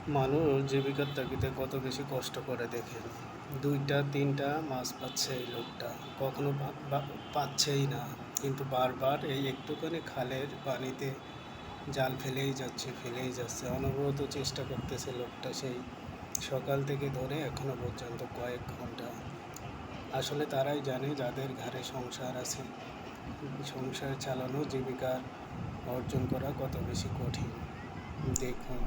মানুষ জীবিকার তাগিদে কত বেশি কষ্ট করে দেখেন। 2টা 3টা মাছ পাচ্ছে এই লোকটা, কখনো পাচ্ছেই না, কিন্তু বারবার এই একটুখানি খালের পানিতে জাল ফেলেই যাচ্ছে, অনবরত চেষ্টা করতেছে লোকটা, সেই সকাল থেকে ধরে এখনো পর্যন্ত কয়েক ঘন্টা। আসলে তারাই জানে যাদের ঘাড়ে সংসার আছে, সংসার চালানো, জীবিকা অর্জন করা কত বেশি কঠিন। দেখুন,